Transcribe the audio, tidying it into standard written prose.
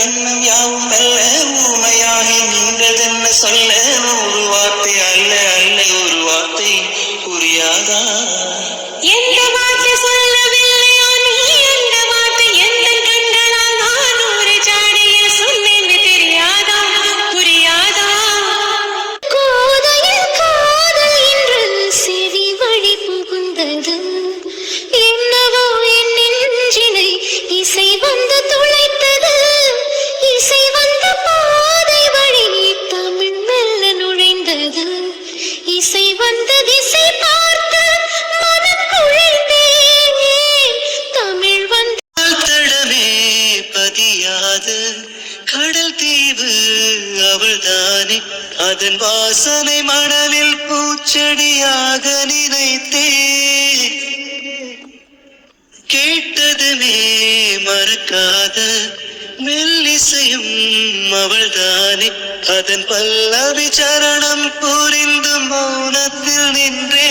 எண்ணம் யாவும் அல்ல ஊமையாகி நின்றதென்ன சொல்ல ஒரு வார்த்தை அல்ல அல்ல ஒரு வார்த்தை புரியாதா எந்த வார்த்தை சொல்லவில்லையோ நீ எந்த வார்த்தை எந்த கண்களால் நான் ஒரு ஜாடையில் சொன்னேன்னு தெரியாதா புரியாதா கோதையில் காதல் என்று செவி வழி புகுந்தது என்னவோ என் நெஞ்சினை இசை வந்து துளைத்தது இசை வந்த பாதை வழி தமிழ் மெல்ல நுழைந்தது இசை வந்த திசை பார்த்து மனம் குழைந்தேன் தமிழ் வந்த தடமே பதியாது கடல் தீவு அவள்தானே அதன் வாசனை மணலில் பூச்செடியாக நினைத்தேன் கேட்டதுமே மறக்காத மெல்லிசையும் அவள்தானே அதன் பல்லவி சரணம் புரிந்து மௌனத்தில் நின்றே